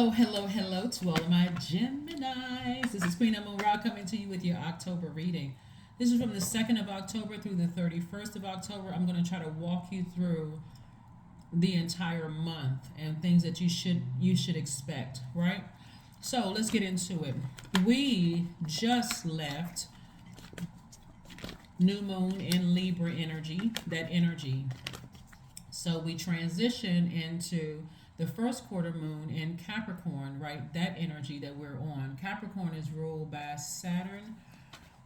Hello to all of my Geminis. This is Queen Amun Ra coming to you with your October reading. This is from the 2nd of October through the 31st of October. I'm going to try to walk you through the entire month and things that you should expect, right? So let's get into it. We just left new moon in Libra energy, that energy. So we transition into the first quarter moon in Capricorn, right? That energy that we're on. Capricorn is ruled by Saturn,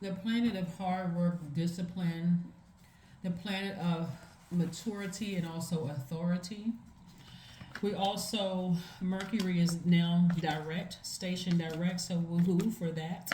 the planet of hard work, discipline, the planet of maturity and also authority. We also, Mercury is now direct, station direct, so woohoo for that.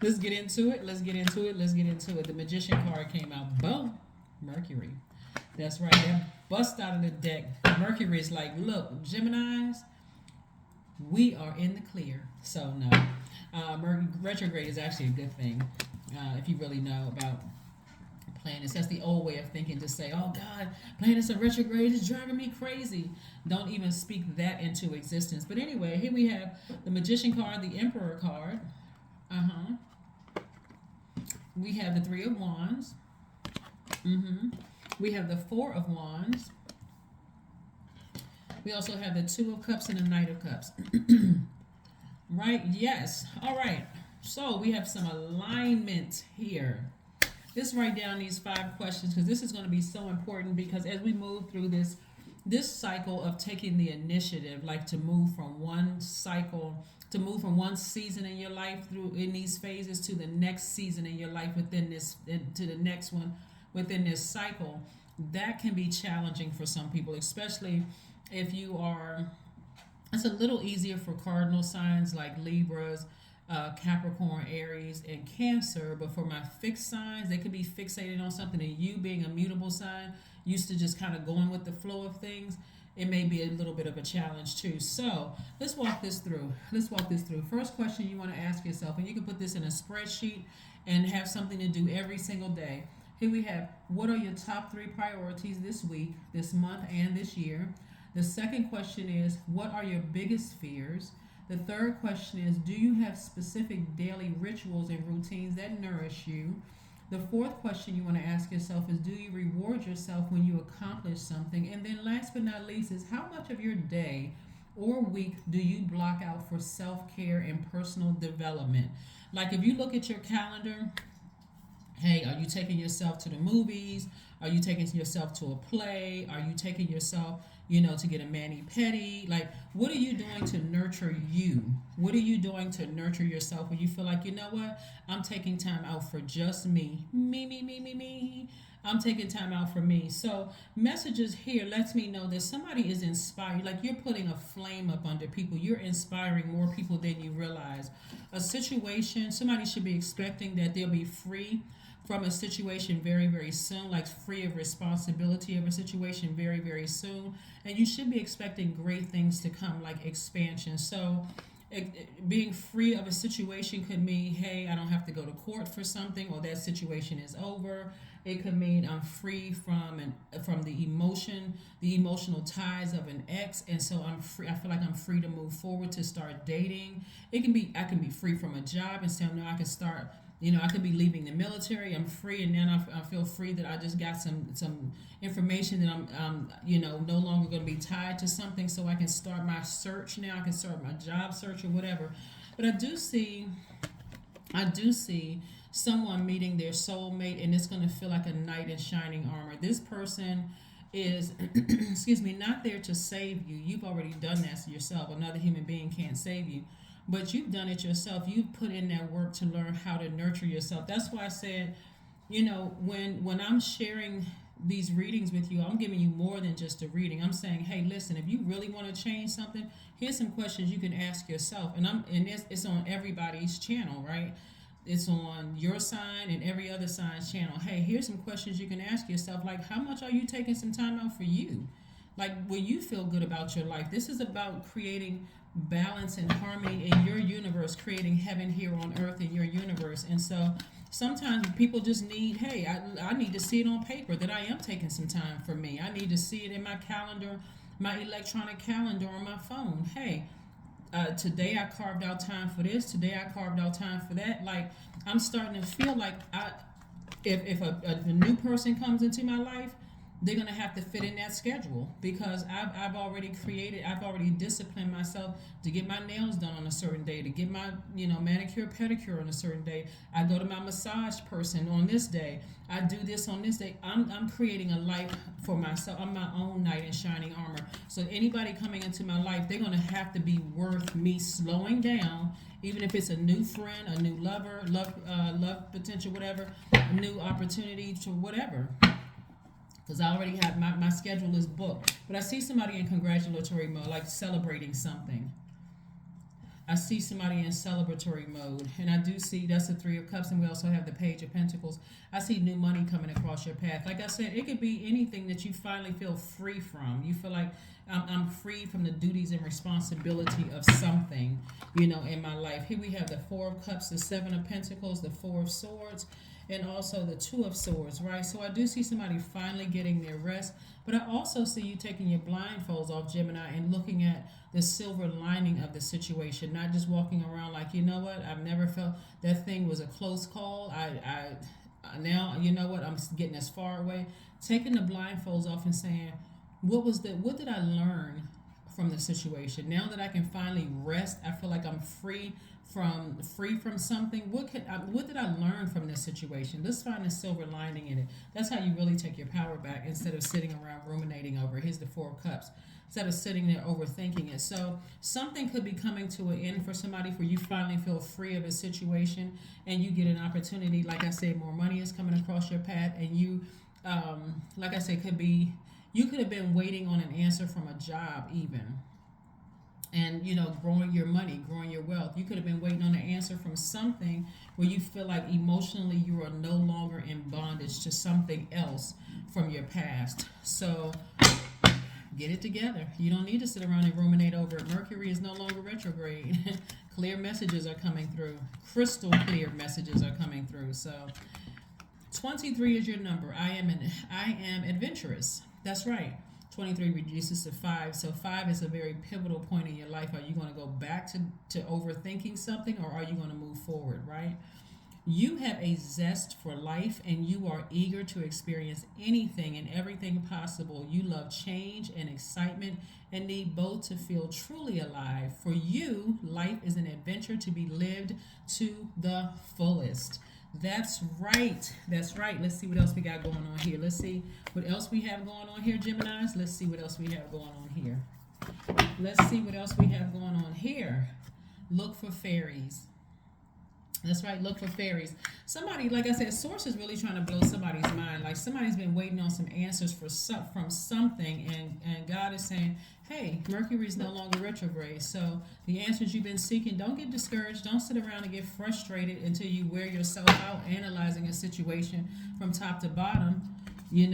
Let's get into it. The Magician card came out. Boom. Mercury. That's right. That bust out of the deck. Mercury is like, look, Geminis, we are in the clear. So no, Mercury retrograde is actually a good thing if you really know about planets. That's the old way of thinking, to say, oh God, planets are retrograde, it's driving me crazy. Don't even speak that into existence. But anyway, here we have the Magician card, the Emperor card. We have the Three of Wands. We have the Four of Wands. We also have the Two of Cups and the Knight of Cups. Right? Yes. All right. So we have some alignment here. Let's write down these 5 questions, because this is going to be so important, because as we move through this cycle of taking the initiative, like to move from one cycle, to move from one season in your life through in these phases to the next season in your life within this, to the next one within this cycle, that can be challenging for some people, especially if you are. It's a little easier for cardinal signs like Libras, Capricorn, Aries, and Cancer, but for my fixed signs, they could be fixated on something, and you being a mutable sign, used to just kind of going with the flow of things, it may be a little bit of a challenge too. So let's walk this through. First question you want to ask yourself, and you can put this in a spreadsheet and have something to do every single day. Here we have, what are your top 3 priorities this week, this month, and this year? The second question is, what are your biggest fears? The third question is, do you have specific daily rituals and routines that nourish you? The fourth question you want to ask yourself is, do you reward yourself when you accomplish something? And then last but not least is, how much of your day or week do you block out for self-care and personal development? Like if you look at your calendar, hey, are you taking yourself to the movies? Are you taking yourself to a play? Are you taking yourself, to get a mani-pedi? Like, what are you doing to nurture you? What are you doing to nurture yourself when you feel like, you know what? I'm taking time out for just me. Me. I'm taking time out for me. So messages here lets me know that somebody is inspired. Like you're putting a flame up under people. You're inspiring more people than you realize. A situation, somebody should be expecting that they'll be free from a situation very, very soon, like free of responsibility of a situation very, very soon. And you should be expecting great things to come, like expansion. So being free of a situation could mean, hey, I don't have to go to court for something, or that situation is over. It could mean I'm free from the emotional ties of an ex, and so I'm free. I feel like I'm free to move forward, to start dating. I can be free from a job and say, no, I can start. I could be leaving the military. I'm free, and then I feel free that I just got some information that I'm no longer going to be tied to something, so I can start my search now. I can start my job search or whatever. But I do see someone meeting their soulmate, and it's going to feel like a knight in shining armor. This person is, excuse me, not there to save you. You've already done that to yourself. Another human being can't save you. But you've done it yourself. You've put in that work to learn how to nurture yourself. That's why I said, when I'm sharing these readings with you, I'm giving you more than just a reading. I'm saying, hey, listen, if you really want to change something, here's some questions you can ask yourself. And it's on everybody's channel, right? It's on your sign and every other sign's channel. Hey, here's some questions you can ask yourself, like, how much are you taking some time out for you? Like, when you feel good about your life. This is about creating balance and harmony in your universe, creating heaven here on earth in your universe. And so sometimes people just need, hey, I need to see it on paper that I am taking some time for me. I need to see it in my calendar, my electronic calendar on my phone. Hey, today I carved out time for this. Today I carved out time for that. Like, I'm starting to feel like if a new person comes into my life, they're gonna have to fit in that schedule because I've already disciplined myself to get my nails done on a certain day, to get my manicure pedicure on a certain day. I go to my massage person on this day. I do this on this day. I'm creating a life for myself. I'm my own knight in shining armor. So anybody coming into my life, they're gonna have to be worth me slowing down, even if it's a new friend, a new lover, love potential, whatever, a new opportunity to whatever. Because I already have my schedule is booked. But I see somebody in congratulatory mode, like celebrating something. I see somebody in celebratory mode. And I do see that's the Three of Cups, and we also have the Page of Pentacles. I see new money coming across your path. Like I said, it could be anything that you finally feel free from. You feel like I'm free from the duties and responsibility of something, in my life. Here we have the Four of Cups, the Seven of Pentacles, the Four of Swords, and also the Two of Swords, right? So I do see somebody finally getting their rest, but I also see you taking your blindfolds off, Gemini, and looking at the silver lining of the situation, not just walking around like, you know what, I've never felt that thing was a close call. I now, you know what, I'm getting as far away. Taking the blindfolds off and saying, what did I learn from the situation? Now that I can finally rest, I feel like I'm free from something. What did I learn from this situation? Let's find the silver lining in it. That's how you really take your power back instead of sitting around ruminating over it. Here's the Four of Cups. Instead of sitting there overthinking it. So something could be coming to an end for somebody where you finally feel free of a situation and you get an opportunity. Like I said, more money is coming across your path, and you, like I said, you could have been waiting on an answer from a job even. And growing your money, growing your wealth. You could have been waiting on an answer from something where you feel like emotionally you are no longer in bondage to something else from your past. So get it together. You don't need to sit around and ruminate over it. Mercury is no longer retrograde. Clear messages are coming through. Crystal clear messages are coming through. So 23 is your number. I am adventurous. That's right. 23 reduces to 5. So 5 is a very pivotal point in your life. Are you going to go back to overthinking something, or are you going to move forward, right? You have a zest for life, and you are eager to experience anything and everything possible. You love change and excitement and need both to feel truly alive. For you, life is an adventure to be lived to the fullest. That's right. That's right. Let's see what else we got going on here. Let's see what else we have going on here, Geminis. Let's see what else we have going on here. Let's see what else we have going on here. Look for fairies. That's right. Look for fairies. Somebody, like I said, Source is really trying to blow somebody's mind. Like somebody's been waiting on some answers from something, and God is saying, hey, Mercury is no longer retrograde. So the answers you've been seeking, don't get discouraged. Don't sit around and get frustrated until you wear yourself out analyzing a situation from top to bottom. The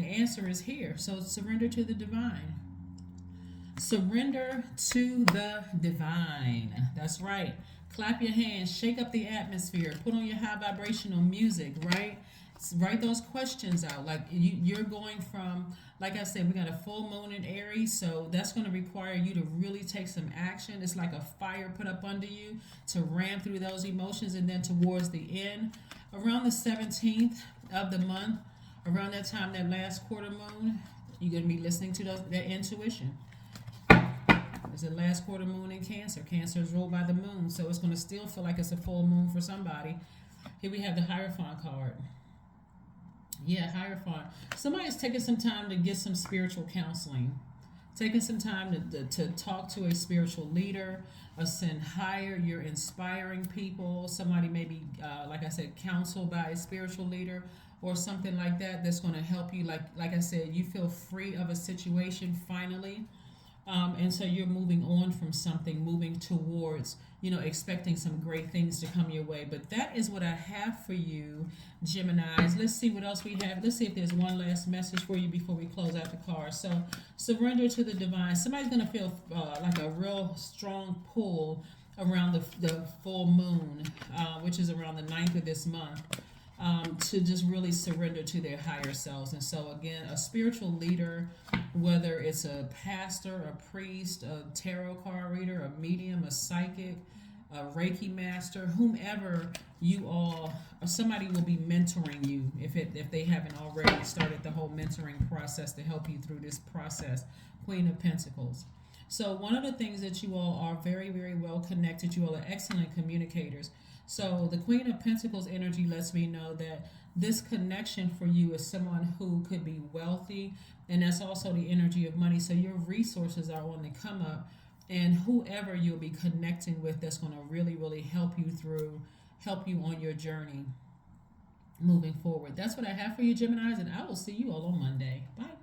answer is here. So surrender to the divine. Surrender to the divine. That's right. Clap your hands, shake up the atmosphere, put on your high vibrational music, right? Write those questions out. Like you're going from, like I said, we got a full moon in Aries, so that's going to require you to really take some action. It's like a fire put up under you to ram through those emotions, and then towards the end, around the 17th of the month, around that time, that last quarter moon, you're going to be listening to that intuition. It's the last quarter moon in Cancer. Cancer is ruled by the moon, so it's going to still feel like it's a full moon for somebody. Here we have the Hierophant card. Yeah, Hierophant. Somebody's taking some time to get some spiritual counseling. Taking some time to talk to a spiritual leader, ascend higher. You're inspiring people. Somebody may be, like I said, counseled by a spiritual leader or something like that that's going to help you. Like I said, you feel free of a situation finally. And so you're moving on from something, moving towards, expecting some great things to come your way. But that is what I have for you, Geminis. Let's see what else we have. Let's see if there's one last message for you before we close out the card. So surrender to the divine. Somebody's going to feel like a real strong pull around the full moon, which is around the 9th of this month. to just really surrender to their higher selves. And so, again, a spiritual leader, whether it's a pastor, a priest, a tarot card reader, a medium, a psychic, a Reiki master, whomever you all, somebody will be mentoring you if they haven't already started the whole mentoring process to help you through this process. Queen of Pentacles. So one of the things that you all are very, very well connected. You all are excellent communicators. So the Queen of Pentacles energy lets me know that this connection for you is someone who could be wealthy, and that's also the energy of money. So your resources are on the come up, and whoever you'll be connecting with, that's going to really, really help you on your journey moving forward. That's what I have for you, Geminis, and I will see you all on Monday. Bye.